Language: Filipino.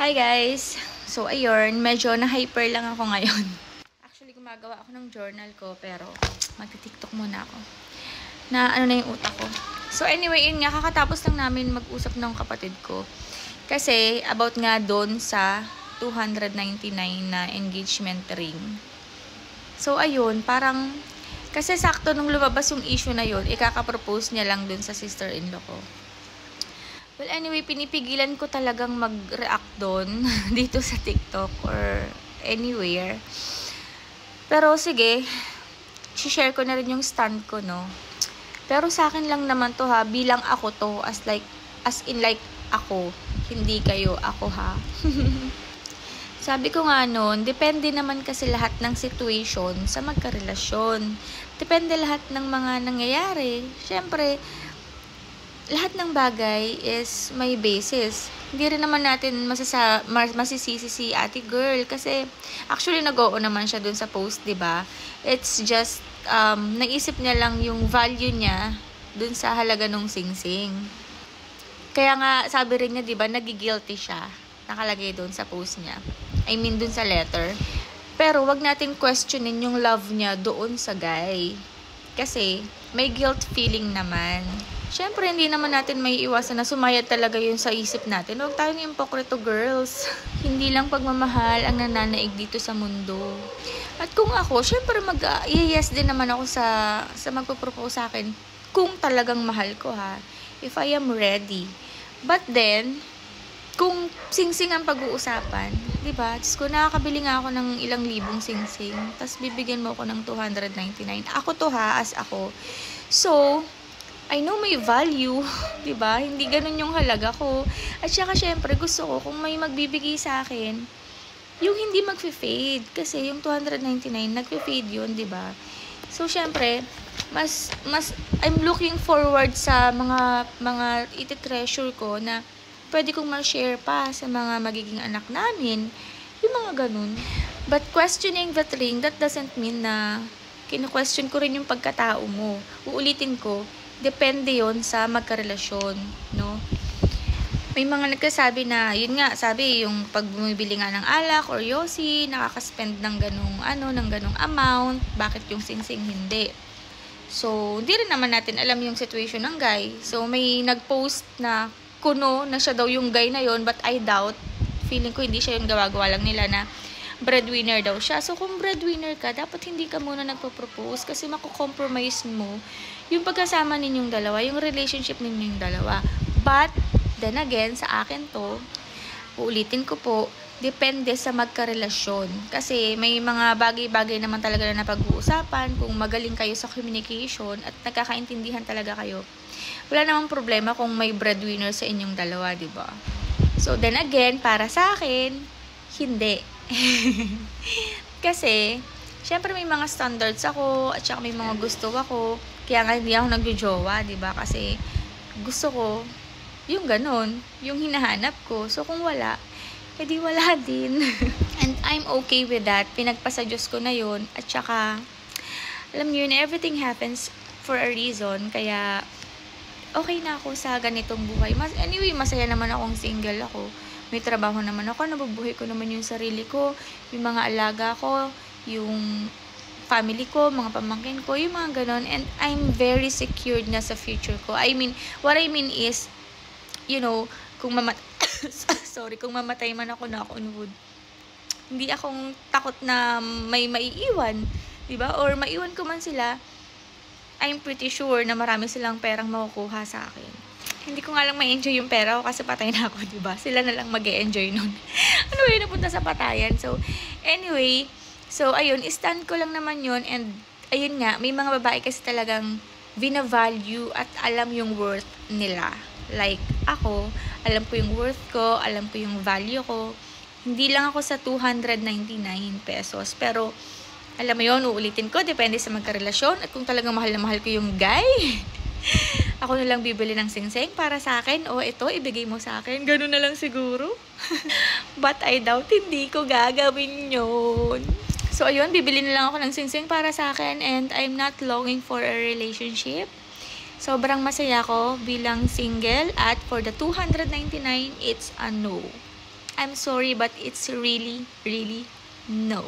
Hi guys! So ayun, medyo na-hyper lang ako ngayon. Actually, gumagawa ako ng journal ko pero magti-tiktok muna ako. Na ano na yung utak ko. So anyway, yun nga, kakatapos lang namin mag-usap ng kapatid ko. Kasi about nga doon sa 299 na engagement ring. So ayun, parang kasi sakto nung lumabas yung issue na yun, ikaka-propose niya lang doon sa sister-in-law ko. Well, anyway, pinipigilan ko talagang mag-react doon dito sa TikTok or anywhere. Pero sige, share ko na rin yung stand ko, no? Pero sa akin lang naman to ha, bilang ako to, as in ako, hindi kayo, ako ha. Sabi ko nga noon, depende naman kasi lahat ng situation sa magkarelasyon. Depende lahat ng mga nangyayari. Siyempre, lahat ng bagay is may basis. Hindi rin naman natin masisisi si ate girl kasi actually nag-oo naman siya dun sa post, 'di ba? It's just naisip niya lang yung value niya dun sa halaga ng singsing. Kaya nga sabi rin niya, 'di ba, nagigilty siya. Nakalagay dun sa post niya. I mean dun sa letter. Pero wag natin questionin yung love niya doon sa guy. Kasi may guilt feeling naman. Siyempre, hindi naman natin may iwasan na sumayad talaga yun sa isip natin. Huwag tayong impokrito, girls. Hindi lang pagmamahal ang nananaig dito sa mundo. At kung ako, siyempre yes din naman ako sa magpapropose sa akin. Kung talagang mahal ko, ha. If I am ready. But then, kung singsing ang pag-uusapan, di ba? Diyos ko, nakakabili nga ako ng ilang libong singsing. Tapos bibigyan mo ako ng 299. Ako to ha, as ako. So, I know may value, 'di ba? Hindi ganoon yung halaga ko. At saka syempre gusto ko kung may magbibigay sa akin, yung hindi magfe-fade kasi yung 299 nagfe-fade 'yun, 'di ba? So syempre, mas I'm looking forward sa mga iti-treasure ko na pwede kong ma-share pa sa mga magiging anak namin. Yung mga ganun. But questioning that ring, that doesn't mean na kino-question ko rin yung pagkatao mo. Uulitin ko, depende yon sa magkarelasyon, no? May mga nagkasabi na, yun nga, sabi, yung pag bumibili nga ng alak or yosi, nakaka-spend ng ganung amount, bakit yung singsing hindi? So, hindi rin naman natin alam yung situation ng guy. So, may nag-post na kuno na siya daw yung guy na yon, but I doubt, feeling ko hindi siya yung gawa-gawa lang nila na breadwinner daw siya. So, kung breadwinner ka, dapat hindi ka muna nagpo-propose kasi mako-compromise mo yung pagkasama ninyong dalawa, yung relationship ninyong dalawa. But, then again, sa akin to, uulitin ko po, depende sa magkarelasyon. Kasi may mga bagay-bagay naman talaga na napag-uusapan. Kung magaling kayo sa communication at nagkakaintindihan talaga kayo, wala namang problema kung may breadwinner sa inyong dalawa, di ba? So, then again, para sa akin, hindi. Kasi, syempre may mga standards ako at saka may mga gusto ako. Kaya nga hindi ako nagjo-jowa, 'di ba? Kasi gusto ko yung ganun, yung hinahanap ko. So kung wala, edi wala din. And I'm okay with that. Pinagpasa Diyos ko na 'yon. At saka alam niyo yun, everything happens for a reason. Kaya okay na ako sa ganitong buhay. Anyway, masaya naman akong single ako. May trabaho naman ako, nabubuhay ko naman yung sarili ko, yung mga alaga ko, yung family ko, mga pamangkin ko, yung mga ganon. And I'm very secured na sa future ko. What I mean is, you know, kung kung mamatay man ako na on wood, hindi akong takot na may maiiwan, diba? Or maiwan ko man sila, I'm pretty sure na marami silang perang makukuha sa akin. Hindi ko nga lang ma-enjoy yung pera ko kasi patay na ako, diba? Sila na lang mag-e-enjoy nun. Ano ba yun, napunta sa patayan? So, anyway, so, ayun, stand ko lang naman yun. And, ayun nga, may mga babae kasi talagang vina-value at alam yung worth nila. Like, ako, alam ko yung worth ko, alam ko yung value ko. Hindi lang ako sa 299 pesos. Pero, alam mo yun, uulitin ko, depende sa magkarelasyon. At kung talagang mahal na mahal ko yung guy, ako na lang bibili ng singsing para sa akin. O, ito, ibigay mo sa akin. Ganun na lang siguro. But I doubt hindi ko gagawin yun. So, ayun, bibili na lang ako ng singsing para sa akin and I'm not longing for a relationship. Sobrang masaya ko bilang single at for the 299, it's a no. I'm sorry, but it's really, really no.